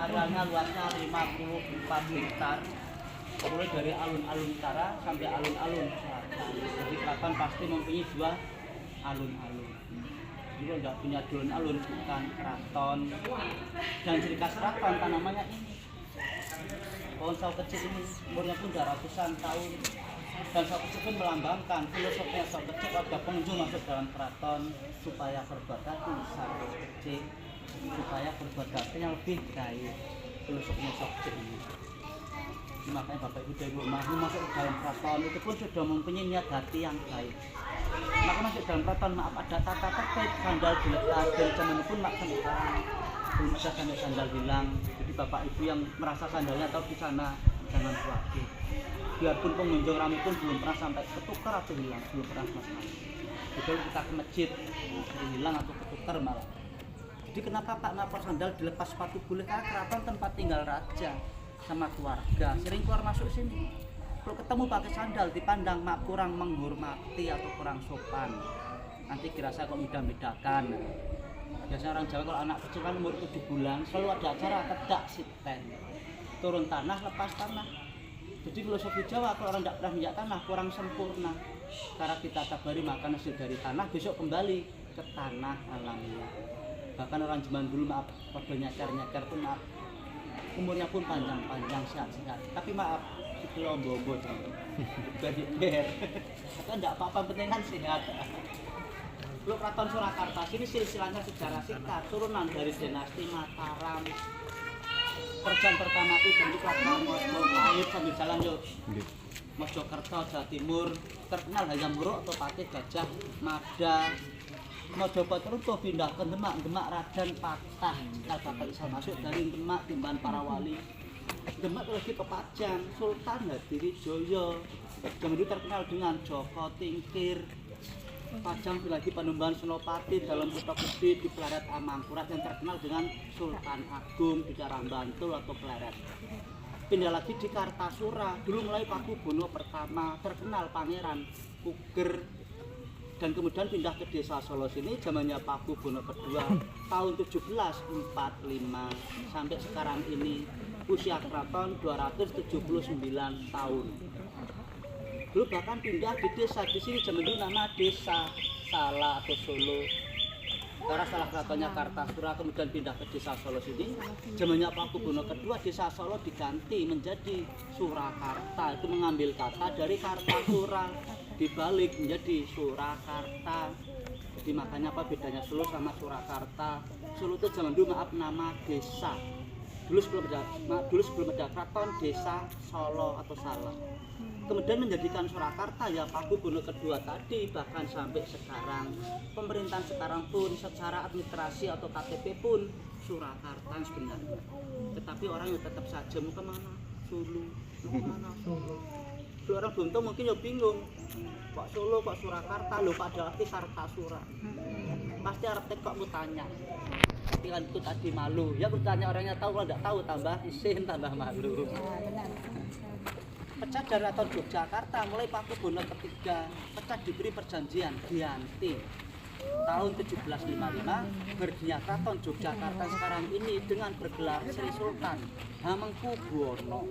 Arealnya luasnya 54 hektar, mulai dari alun-alun utara sampai alun-alun selatan. Jadi keraton pasti mempunyai dua alun-alun. Jadi kalau nggak punya dua alun bukan keraton. Dan ciri khas keraton tanamannya ini. Pohon sawo kecil ini umurnya pun udah ratusan tahun. Dan sawo kecil pun melambangkan filosofinya sawo kecil agar pengunjung masuk dalam keraton supaya berbuat hati sawo kecil, supaya berbuat hati yang lebih baik. Filosofinya sawo kecil ini. Makanya Bapak Ibu dari rumah masuk ke dalam keraton itu pun sudah mempunyai niat hati yang baik. Maka masuk dalam keraton, maaf ada tata tertib, sandal dilepas dari zaman pun sampai sekarang belum ada sandal hilang. Jadi Bapak Ibu yang merasa sandalnya tahu di sana jangan khawatir. Biarpun pengunjung ramai pun belum pernah sampai ketukar atau hilang, belum pernah sama sekali. Betul kita ke masjid hilang atau ketukar malah. Jadi kenapa Pak Napor sandal dilepas sepatu boleh? Karena keraton tempat tinggal raja sama keluarga, sering keluar masuk sini. Kalau ketemu pakai sandal dipandang mak kurang menghormati atau kurang sopan. Nanti kira saya kok mudah-bedakan. Biasanya orang Jawa kalau anak kecil kan umur 7 bulan selalu ada acara kedak siten. Turun tanah, lepas tanah. Jadi filosofi Jawa kalau orang tidak pernah minyak tanah kurang sempurna. Karena kita tabari makan hasil dari tanah, besok kembali ke tanah alamiah. Bahkan orang zaman dulu maaf, pada nyakar pun maaf, umurnya pun panjang-panjang, sehat-sehat. Tapi maaf, itu lombo-lombo juga diper. Kan tidak apa-apa, penting kan sehat. Lu Keraton Surakarta sini silsilahnya sejarah singkat, turunan dari dinasti Mataram. Kerjaan pertama itu bentuk Keraton Mojopahit sambil jalan yuk. Mojokerto, Jawa Timur, terkenal Hayam Wuruk atau Patih Gajah Mada. Mojokerto itu pindah ke Demak, Demak Raden patah. Kalau Bapak bisa masuk dari Demak, timbahan para wali. Demak lagi ke Pajang, Sultan Hadiwijoyo. Zaman itu terkenal dengan Joko Tingkir. Pajang lagi Panembahan Senopati dalam kota gede di Pleret Amangkurat yang terkenal dengan Sultan Agung di daerah Bantul atau Pleret. Pindah lagi di Kartasura, dulu mulai Pakubono pertama, terkenal Pangeran Puger. Dan kemudian pindah ke desa Solo sini zamannya Pakubono kedua tahun 1745 sampai sekarang ini usia keraton 279 tahun. Dulu bahkan pindah di desa di sini zaman dulu nama desa Sala atau Solo. Karena salah keratonnya Kartasura kemudian pindah ke desa Solo sini. Zamannya Pakubono kedua desa Solo diganti menjadi Surakarta. Itu mengambil kata dari Kartasura dibalik menjadi Surakarta. Jadi makanya apa bedanya Solo sama Surakarta? Solo itu zaman dulu maaf nama desa. Dulu sebelum ada keraton desa Solo atau Salah. Kemudian menjadikan Surakarta ya Pakubono kedua tadi, bahkan sampai sekarang pemerintahan sekarang pun secara administrasi atau KTP pun Surakarta sebenarnya. Tetapi orang yang tetap saja mau kemana? Solo, kemana Solo? Kalau orang belum tahu mungkin ya bingung. Kok Solo, kok Surakarta, loh padahal arti Kartasura. Pasti Arab kok mau tanya. Tapi kan itu tadi malu. Ya aku tanya orangnya tahu, kalau tidak tahu tambah isin, tambah malu. Pecah dari Keraton Yogyakarta mulai Pakubono ketiga, pecah diberi perjanjian dianti tahun 1755 berdirinya Keraton Yogyakarta sekarang ini dengan bergelar Sri Sultan Hamengkubuwono.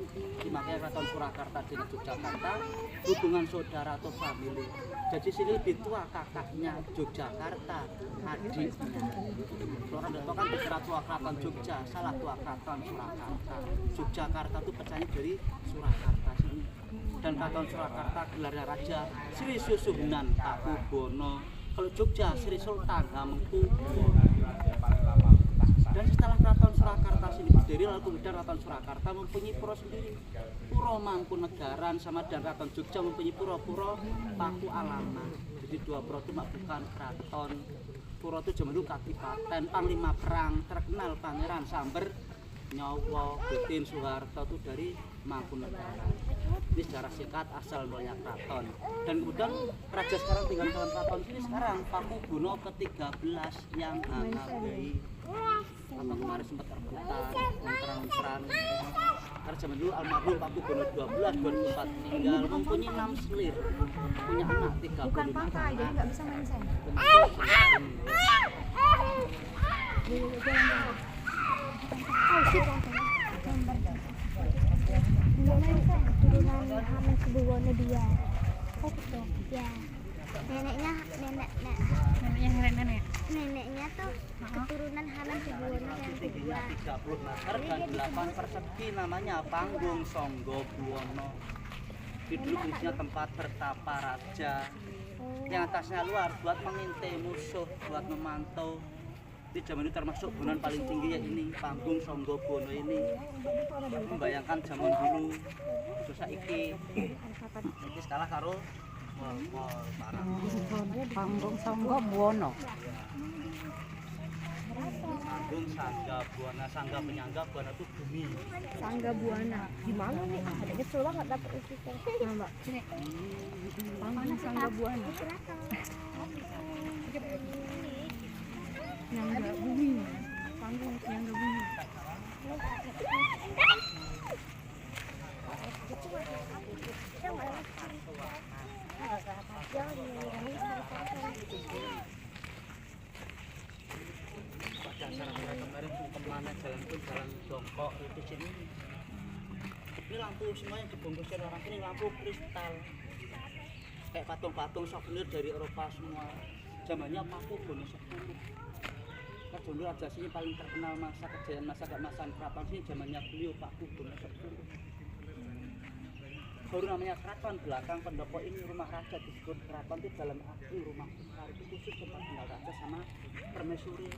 Makanya Keraton Surakarta dengan Yogyakarta hubungan saudara atau famili. Jadi sini lebih tua kakaknya Yogyakarta, adiknya. Orang tidak tahu kan bergerak tua Keraton Jogja, salah tua Keraton Surakarta. Yogyakarta itu pecahnya dari Surakarta sini. Dan Keraton Surakarta gelarnya Raja Sri Susuhunan Pakubono. Kalau Jogja Sri Sultan Hamengkubuwono. Dan setelah Keraton Surakarta sini berdiri, lalu kemudian Keraton Surakarta mempunyai pura sendiri, Pura Mangkunegaran, sama dan Keraton Jogja mempunyai pura-pura Paku Alama. Jadi dua pura itu bukan keraton. Pura itu zaman dulu kadipaten, panglima perang terkenal Pangeran Samber Nyawa Butin Soeharto itu dari Mangkunegaran. Ini secara singkat asal mulanya keraton. Dan kemudian raja sekarang tinggal dalam keraton ini sekarang Pakubono ke-13 yang Hanabi. Atau kemarin sempat terbuka, terang-terang Karena zaman dulu almarhum Pakubono 12 2004 meninggal, mempunyai 6 selir, punya anak 35. Bukan pakai, jadi nggak bisa main sen. Nggak main sen, turunan Hamid Subono dia. Ya. Neneknya neneknya tuh keturunan Hamid Subono yang Tingginya kedua. 30 meter dan 8 persegi, namanya Panggung Sangga Buwana. Di dulu fungsinya tempat bertapa raja. Yang atasnya luar buat mengintai musuh, buat memantau. Di zaman itu termasuk bangunan paling tinggi ya ini, Panggung Sangga Buwana ini. Membayangkan zaman dulu. Terus saiki kalah karo mall parah. Panggung Sangga Buwana. Panggung Sangga Buwana, Sangga penyangga, Buwana itu bumi. Sangga Buwana. Di mana nih? Ada nyesel banget dapet usus. Nah, Mbak, sini. Panggung Sangga Buwana. Nyangga bumi. Panggung Nyangga bumi. Pada acara kemarin kemana jalan pun jalan jongkok itu sini. Ini lampu semua yang dibungkusin orang ini lampu kristal. Kayak patung-patung souvenir dari Eropa semua. Zamannya Pakubono 10. Kan dulu raja sini paling terkenal masa kejayaan masa keemasan keraton sini zamannya beliau Pakubono 10. Baru namanya keraton, belakang pendopo ini rumah raja disebut keraton itu dalam arti rumah besar, itu khusus tempat tinggal raja sama permaisuri.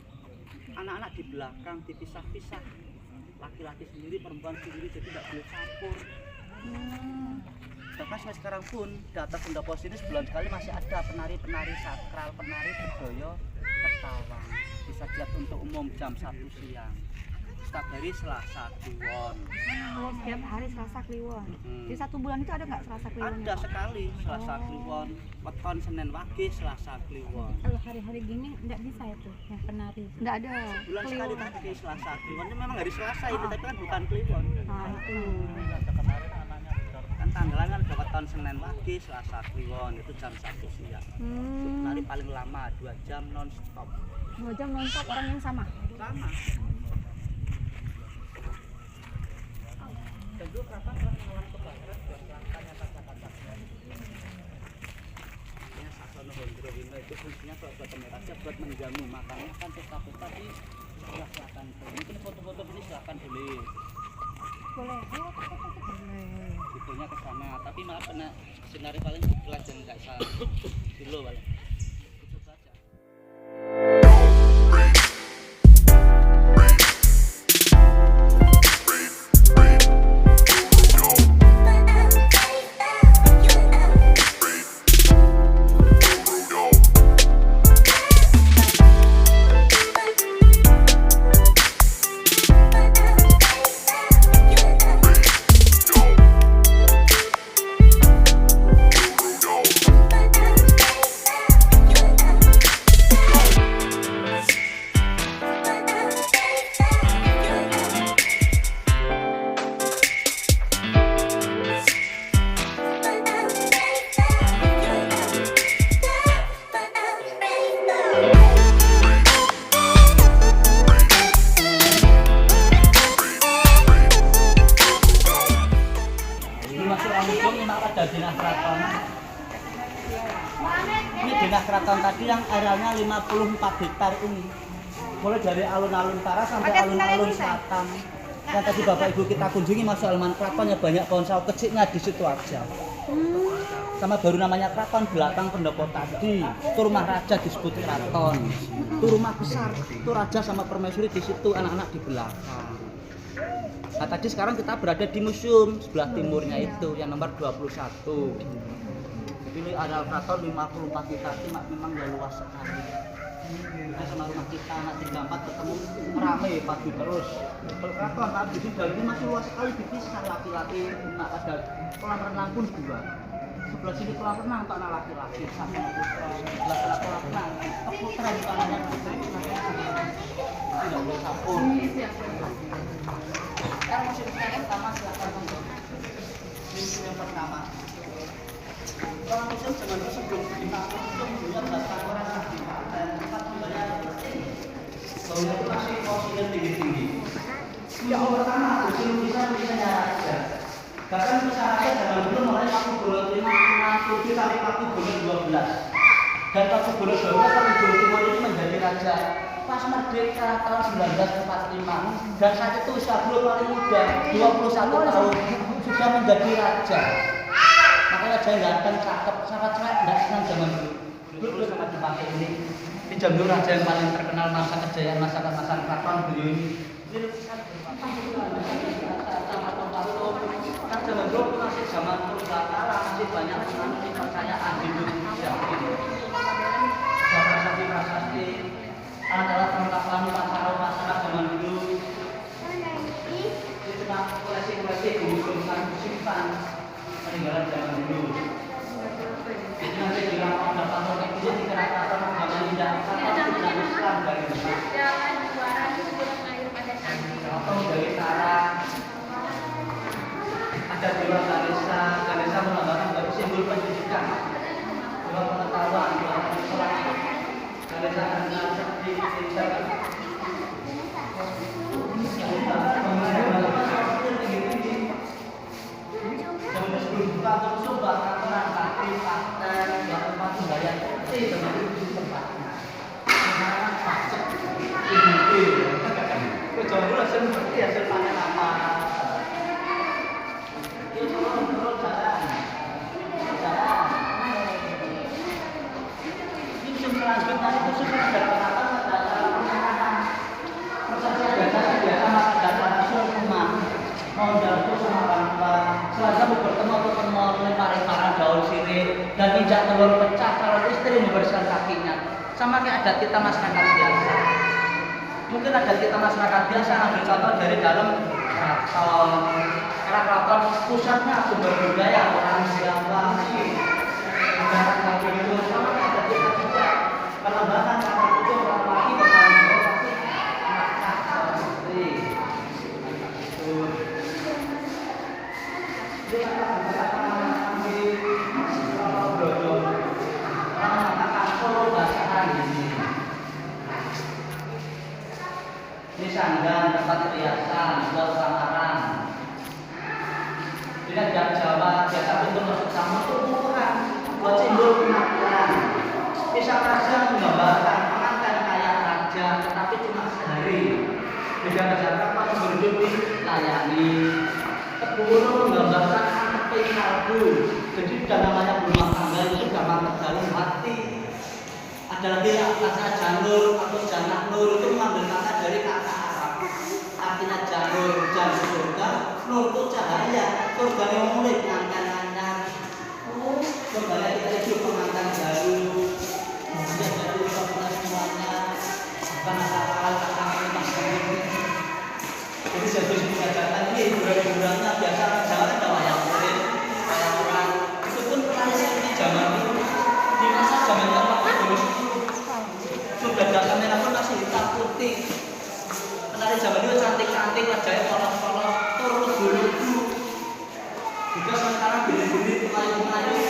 Anak-anak di belakang dipisah-pisah, laki-laki sendiri, perempuan sendiri, jadi tidak boleh campur. Bahkan sampai sekarang pun di atas pendopo sini sebulan sekali masih ada penari-penari sakral, penari budaya Ketawang. Bisa dilihat untuk umum jam 1 siang. Setiap hari Selasa Kliwon. Oh, setiap hari Selasa Kliwon. Di 1 bulan itu ada nggak Selasa Kliwon? Ada sekali Selasa Kliwon, weton Senin Wage Selasa Kliwon. Kalau hari-hari gini nggak bisa itu yang penari. Nggak ada. Bulan sekali Kliwon. tadi Selasa Kliwon, ini memang hari Selasa ini, tapi kan bukan Kliwon. Nah, itu. Kan tanggalan kan ada weton Senin Wage Selasa Kliwon, itu jam 1 siang. Penari paling lama 2 jam non stop. 2 jam nonton orang yang sama. Sama. Dan dulu kapan orang melawan kebakaran buat langkahnya kaca-kaca. Ini Sasono Hondrowino itu fungsinya kalau buat raja buat menjamu, makanya kan pesta-pesta di sebelah selatan. Mungkin foto-foto ini silakan boleh. Boleh. Videonya ke sana, tapi malah kena skenario paling belajar nggak salah. Dulu paling. Itu saja. Ini Dinah Keraton tadi yang arealnya 54 hektar ini. Mulai dari alun-alun utara sampai alun-alun selatan. Yang tadi Bapak Ibu kita kunjungi masuk halaman keraton ya banyak pohon sawo kecilnya di situ aja. Sama baru namanya keraton belakang pendopo tadi. Itu rumah raja disebut keraton. Itu rumah besar. Itu raja sama permaisuri di situ, anak-anak di belakang. Nah tadi sekarang kita berada di museum sebelah timurnya itu yang nomor 21. Jadi ini adalah keraton 54 hektar, memang ya luas sekali. Nah, sama rumah kita anak 34 ketemu rame padu terus. Kalau keraton tadi di dalam ini masih luas sekali, dipisah laki-laki, anak ada kolam renang pun 2. Sebelah sini kolam renang untuk anak laki-laki, sama putra. Sebelah sana kolam renang, putra bukan anak putri. Tidak boleh campur. Sekarang masih bertanya pertama silakan. museum zaman dulu sebelum dibangun museum dulunya belas kantoran di dan tempat tinggalnya bangunan itu masih posisinya tinggi-tinggi. Ya Allah pertama lukisan-lukisannya raja. Bahkan masyarakat zaman dulu mulai Paku Buwono 5 sampai Paku Buwono 12. Dan Paku Buwono 12 sampai Jawa Timur ini menjadi raja pas merdeka tahun 1945. Dan saat itu Sablo paling muda 21 tahun sudah menjadi raja. Makanya raja ganteng, cakep, sangat tidak senang zaman dulu. Dulu sangat dipakai ini. Di jam dulu raja yang paling terkenal masa kejayaan masa keraton beliau ini. Ini lukisan kan zaman dulu masih zaman purbakala, masih banyak kepercayaan di Indonesia. Prasasti adalah perlengkapan masyarakat zaman dulu. Itu koleksi-koleksi buku-buku simpan peninggalan zaman dulu. Jadi nanti bilang ada pasal kayak gitu di keraton zaman tidak Islam dari mana? Atau dari sarang. Ada dua Ganesha melambangkan dari simbol pendidikan, dua pengetahuan, dua sekolah. Ganesha adalah seperti insan. Zaman sebelum buka atau coba kantoran kaki, paten, tempat budaya seperti itu tempatnya. Sekarang pacek, ini. Kecuali dulu seperti hasil panen apa. Selanjutnya itu sudah ada penerapan data prosesnya biasa maka data hasil rumah modal itu sama bantuan selama bertemu atau pertemuan melempar-lemparan daun sirih dan injak telur pecah kalau istri membersihkan kakinya sama kayak adat kita masyarakat biasa. Mungkin adat kita masyarakat biasa ambil contoh dari dalam keraton. Karena keraton pusatnya sumber budaya orang Jawa sih. Negara kaki itu sama kayak adat kita juga. Pengembangan kata itu orang lagi bertanggung jawab pasti maka seperti itu. Dia akan ambil brojo. Orang mengatakan solo basahan ini. Ini sandang tempat perhiasan, buat samaran. Tidak Jawa biasa bentuk masuk sama itu ukuran buat simbol penampilan. Kisah raja menggambarkan pengantin kayak raja, tetapi cuma sehari. Beda raja pas berhidup dilayani. Keburu menggambarkan anak kalbu. Jadi sudah namanya rumah tangga itu sudah mantap dalam hati. Ada lagi kata janur atau janak nur itu mengambil kata dari kata Arab. Artinya janur, janur surga, nur itu cahaya. Surga yang mulai pengantin-pengantin. Oh, surga kita itu pengantin baru. Dia jadi usaha semuanya bukan akal-akalan ini maksudnya. Jadi jadi pengajaran ini hiburan-hiburannya biasa jangan ada wayang kulit, wayang orang itu pun pernah seperti zaman dulu di masa zaman dulu sudah ada kamera pun masih hitam putih. Penari zaman dulu cantik-cantik wajahnya polos-polos turun dulu juga sekarang beli-beli pemain-pemain.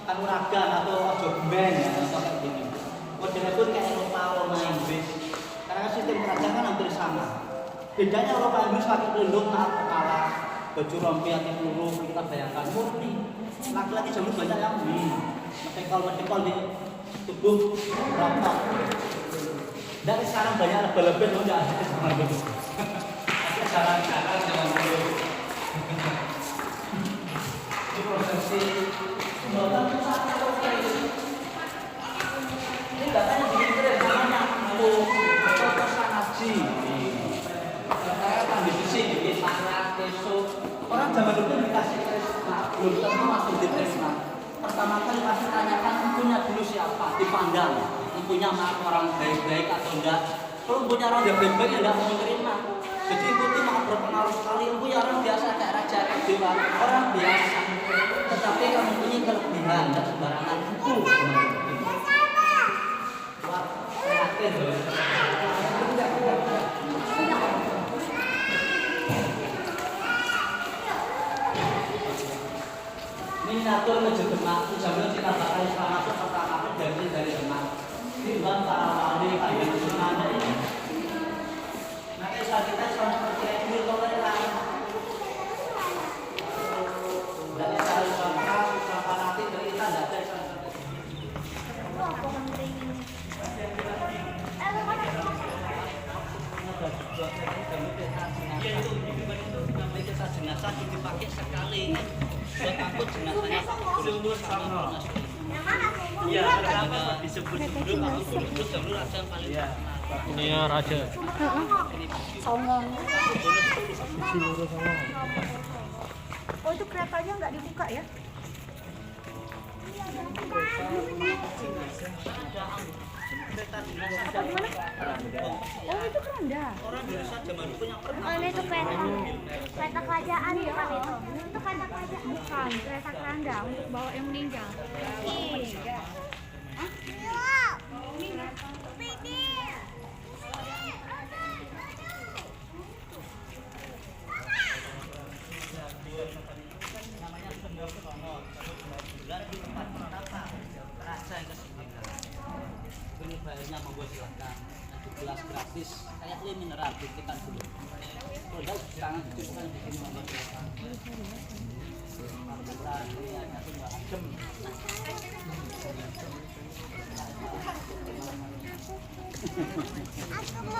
Kanuragan atau ojo gemben ya, atau kayak gini. Modelnya pun kayak Eropa, Roma, Inggris. Karena sistem kerajaan kan hampir sama. Bedanya Eropa Inggris pakai pelindung, naat kepala, baju rompi, hati peluru, kita bayangkan murni. Laki-laki zaman banyak yang medekol di tubuh rontok. Dan sekarang banyak lebih-lebih loh, tidak ada zaman dulu. Ada jalan-jalan zaman dulu. Ini prosesi ini katanya bikin keren namanya aku betul haji. Saya kan di sini bikin zaman dulu dikasih Krisna, belum tentu langsung di Krisna. Pertama kali pasti tanyakan empunya dulu siapa, dipandang. Empunya orang baik-baik atau enggak. Kalau empunya orang yang baik-baik ya enggak mau menerima. Jadi ibu itu sangat berpengaruh sekali. Empunya orang biasa kayak raja, kayak dewa, orang biasa. Tetapi kamu punya kelebihan, dan sembarangan itu. Wah, yakin. Miniatur menuju Demak, jamnya kita bakal masuk pertama dari Demak. Timbang para wali kayak semuanya ini. Nanti saat kita seperti ini toleran. Dari cara sampai nanti cerita tidak ada seperti ini. Kisah jenazah dipakai sekali. Buat aku jenazahnya sebut sama. Iya, kenapa disebut dulu kalau disebut dulu raja yang paling Ini ya raja. Songong. Oh itu keretanya nggak dibuka ya? kereta jenazah. Apa gimana? Oh itu keranda. Orang Indonesia zaman dulu yang pernah Oh, itu kereta kerajaan bukan itu. Itu kereta kerajaan. Bukan kereta keranda untuk bawa yang meninggal. Iya. Hah? namanya Sendrosono. Bulan di tempat pertama raja yang ke-9. Ini bayarnya monggo silakan. 17 gratis. Kayak ini mineral buktikan dulu. Kalau enggak jangan dicukupkan di sini monggo silakan. Alhamdulillah ini hanya tuh enggak adem.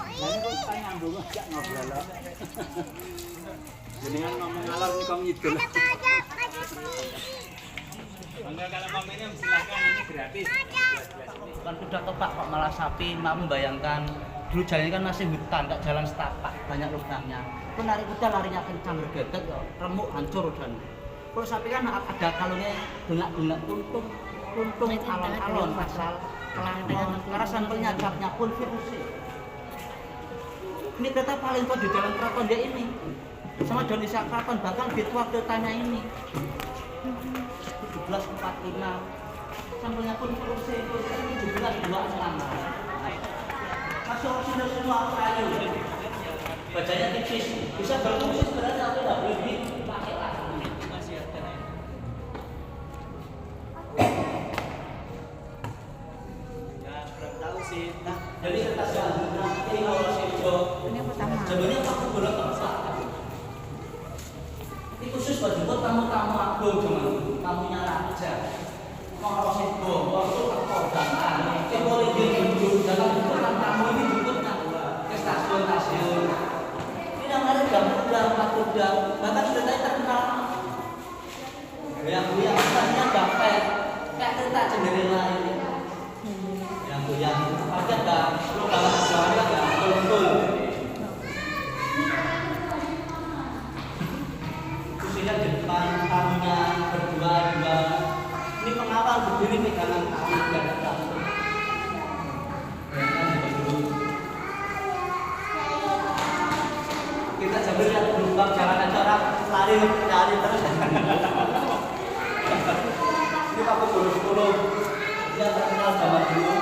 Ini kok tanya dulu enggak ngobrol loh. Jenengan ngomong ngalor nih kong ngidul. Enggak, kalau komennya silakan, ini gratis. Kan udah kepak kok malah sapi, mau membayangkan dulu jalannya kan masih hutan, tak jalan setapak, banyak lubangnya. Itu narik kuda larinya kencang bergetek, remuk hancur dan. Kalau sapi kan ada kalungnya gelak-gelak tuntung alon-alon pasal kelangkon, karena sampelnya capnya pun virusnya. Ini kereta paling tua di dalam keraton dia ini. Sama Indonesia Keraton bahkan Bitwa keretanya ini 1745 sampelnya pun kursi 1726 masih original semua kayu bajanya tipis bisa berfungsi sebenarnya tapi tidak boleh dipakai lagi masih ada ya belum tahu sih nah jadi kereta selanjutnya ini kalau Sido Ini yang pertama. sebenarnya aku boleh tempat ini khusus buat tamu-tamu agung zaman dulu, tamunya raja. Mau sebo, waktu kekodangan, kita boleh duduk, jangan bukan tamu ini duduknya ke stasiun-stasiun. Ini yang ada kuda, empat kuda, bahkan sudah terkenal. Yang misalnya gapet, kayak kereta Cinderella ini. Yang pasti ada lubang sejarah ada betul. Di depan tamunya berdua-dua ini pengawal berdiri pegangan tangan dan tamu kita sambil lihat gelombang jalan aja orang lari terus ini pakai bulu-bulu dia terkenal zaman dulu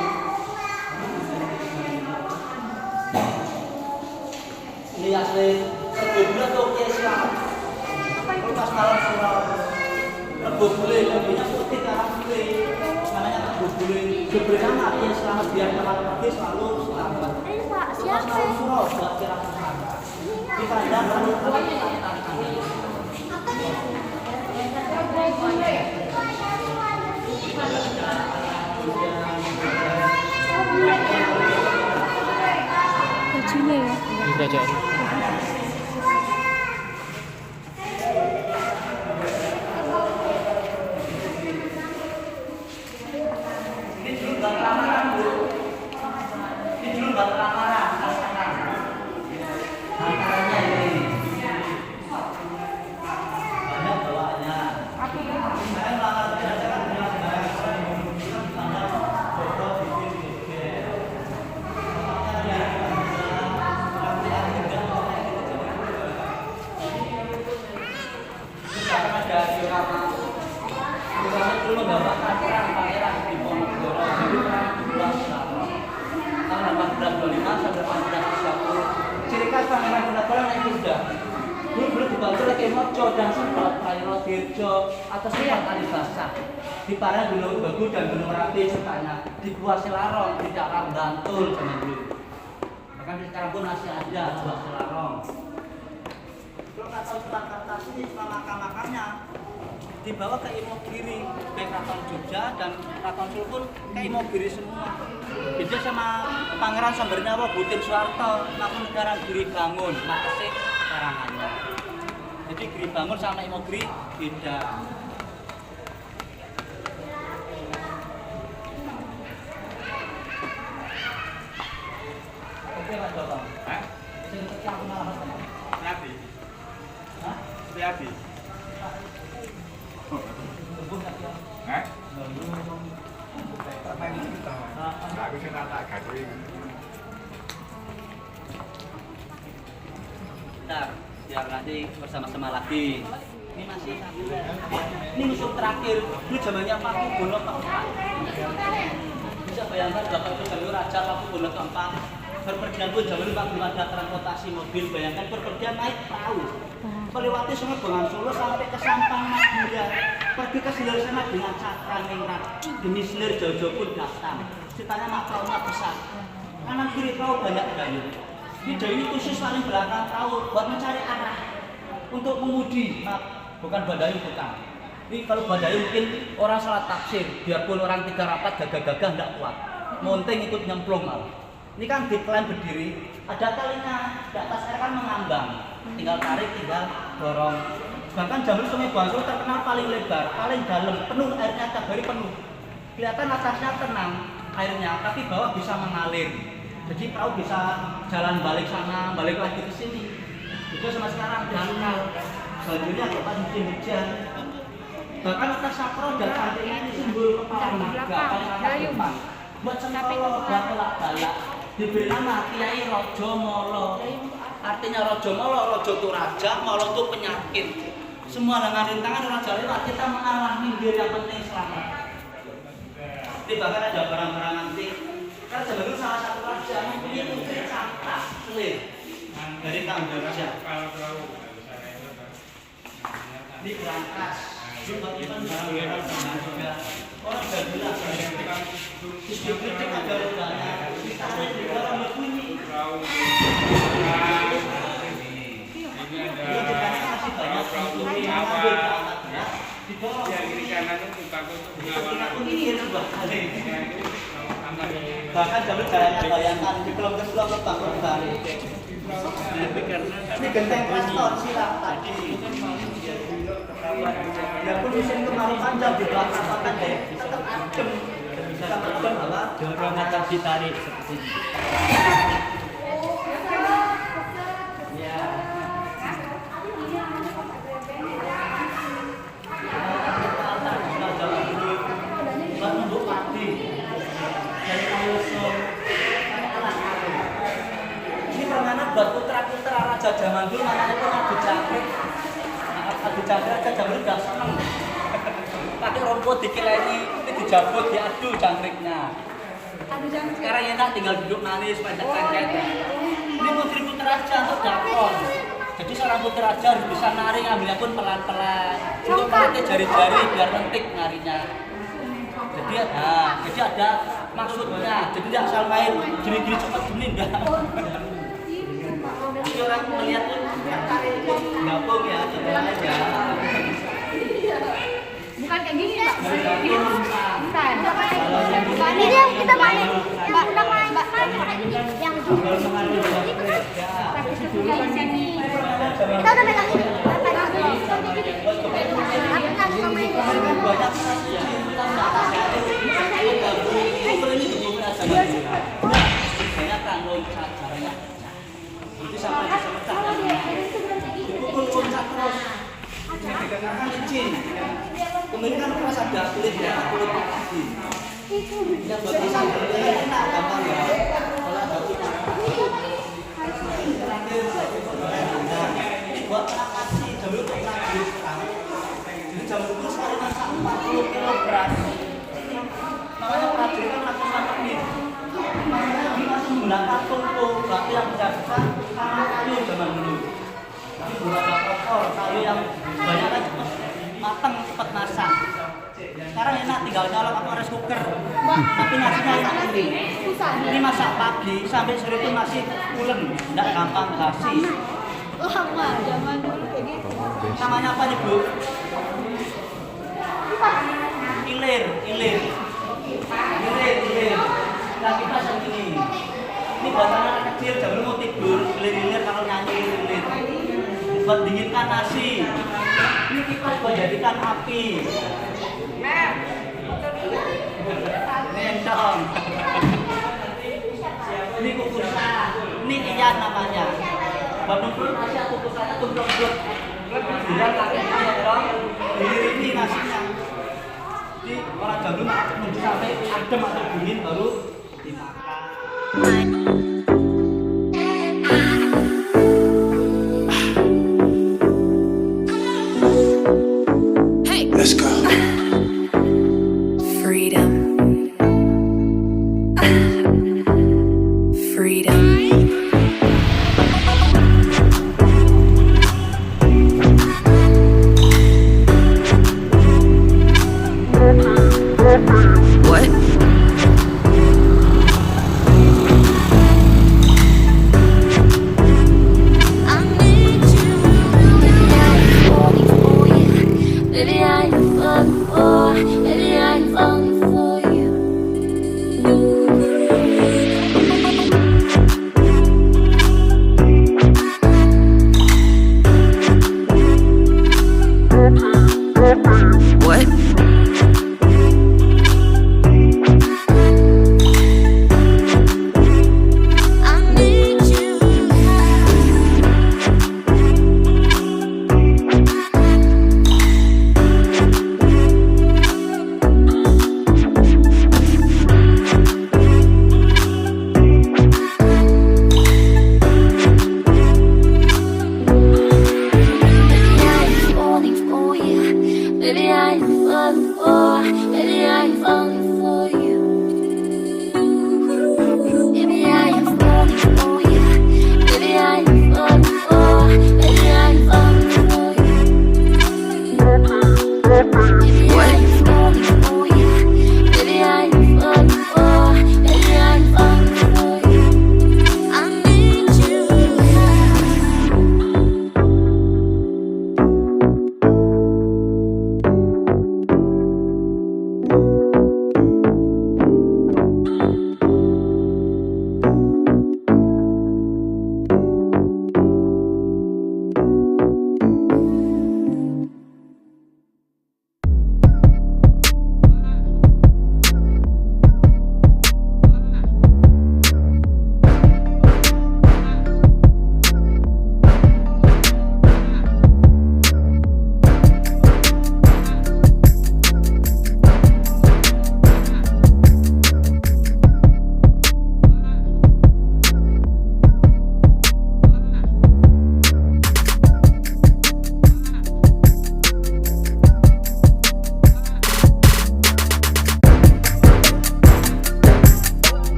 ini asli sebelumnya tuh Islam pas malam surau rebus bule, lebihnya putih karang bule namanya rebus bule bersama dia selamat biar teman pergi selalu selamat Pak, pas siapa? malam surau buat kira di kandang lalu Bajunya ya. Ini kerajaan. Jogja. Dulu dibangun oleh Kemotjo dan sempat Prairo Dirjo atas tempat Alibasa. Di Parang Gunung Bagu dan Gunung Merapi sertanya di Gua Selarong, di Cakram Bantul zaman dulu. Bahkan sekarang pun masih ada Gua Selarong. Kalau kata Surakarta ini cuma makam-makamnya dibawa ke Imogiri, baik Keraton Jogja dan Keraton Solo pun ke Imogiri semua. Beda sama Pangeran Sambernyawa Butir Soeharto, Mangkunegaran Giribangun, Makasih Karanganyar. Jadi Giribangun sama Imogiri beda. Oke Pak Joko. Hah? Sing kecil aku malah Mas. Priadi. Hah? Priadi. Hah? Aku sing tak gawe. Bentar, biar nanti bersama-sama lagi. Ini masih ini musuh terakhir. Dulu zamannya Paku Bono keempat. Bisa bayangkan Bapak itu jalur raja Paku Bono keempat. Berpergian pun zaman dulu belum ada transportasi mobil. Bayangkan berpergian naik perahu. Melewati Sungai Bengawan Solo sampai ke Sampang Madura. Pergi ke Selir sana dengan cakra ningrat. Demi Selir jauh-jauh pun datang. Ceritanya mak perahunya besar. Kanan kiri perahu banyak dayung. Ini dayung ini khusus paling belakang perahu buat mencari arah untuk mengemudi. Bukan badayung bukan. Ini kalau badayung mungkin orang salah tafsir. Biarpun orang 3 rapat gagah-gagah tidak kuat. Monting ikut nyemplung malah. Ini kan diklaim berdiri, ada talinya, di atas air kan mengambang. Tinggal tarik, tinggal dorong. Bahkan jalur Sungai Bengawan Solo terkenal paling lebar, paling dalam, penuh airnya tiap hari penuh. Kelihatan atasnya tenang airnya, tapi bawah bisa mengalir. Jadi perahu bisa jalan balik sana, balik lagi ke sini. Itu sama sekarang dangkal. Bajunya kalau pas musim hujan. Bahkan atas sakro dan cantiknya ini simbol kepala naga paling atas depan. Buat sengkolo, buat pelak-balak. Diberi nama Kiai Rojo Molo. Artinya Rojo Molo, Rojo itu raja, Molo itu penyakit. Semua dengan rintangan raja lewat, kita mengalah minggir, yang penting selamat. Jadi bahkan ada barang-barang antik. Karena sebenarnya salah satu raja mempunyai putri cantik, Selir dari Kamboja. Ini berangkas. Bukan barang-barang juga. Orang gak bilang kritik ada rodanya. Ditarik di dalam berbunyi. Ini ceritanya masih banyak untuk mengambil anak berat. Didorong. Aku ini sebuah kali. Bahkan jalur jalannya bayangkan di kilometer ke Bangkok Bali. Ini genteng Pastor Silang tadi. Biarpun musim kemarau panjang di belakang kapal deh, tetap adem. Bisa adem apa? Dorongan tetap ditarik seperti ini. Ya. Kita jalan dulu. Buat nunggu padi. Dari Kalisong. Ini permainan buat putra-putra raja zaman dulu, namanya pun Adu Jangkrik. Adu Jangkrik aja zaman udah seneng. Pakai rumput dikileni, ini dijabut, diadu jangkriknya. Sekarang enak tinggal duduk manis, pencet-pencet. Ini putri-putri raja untuk dakon. Jadi seorang putri raja harus bisa nari, ngambilnya pun pelan-pelan. Untuk melatih jari-jari biar lentik narinya. Jadi ada maksudnya. Jadi tidak asal main gini-gini cepat gini enggak. Jadi orang melihat pun tertarik gabung ya, coba aja. Bukan kayak gini, Mbak. Bukan. Ini yang kita main. Yang udah main yang kita udah megang ini. Banyak kan loncat caranya. Itu sampai bisa pecah. Dipukul loncat terus. Karena licin. Kemudian kan keras ada kulitnya, kulit lagi. Yang bagi sampai enak gampang ya. Kalau ada kulit. Ini buat transaksi jalur prajurit perang. Jadi jalur itu sekali masak 40 kg. Makanya prajurit kan ratusan menit. Makanya masih menggunakan tungku batu yang besar-besar karena kayu zaman dulu. ada opor, kalau yang banyak kan cepet matang, cepet masak. Sekarang enak tinggal nyolong apa rice cooker, tapi nasinya enak ini. Ini masak pagi sampai sore itu masih pulen, tidak gampang basi. Lama zaman dulu kayak gitu. Namanya apa nih Bu? Ilir. Nah kita segini. Ini buat anak kecil jangan mau tidur, ilir kalau nyanyi ilir. Buat dinginkan nasi. Ini kipas buat jadikan api. Nendong. Ini kukusan. Ini iyan namanya. Bangun nasi kukusannya tumplok-tumplok. Bilang kakeknya ya dong. Ini nasinya. Jadi orang dahulu nunggu sampai adem atau dingin baru dimakan. Let's go. Freedom. Freedom. What? I need you. Baby, I'm falling for you. Baby, I'm falling for you. What? I need you. Baby, I'm falling for you. Baby, I'm falling for you.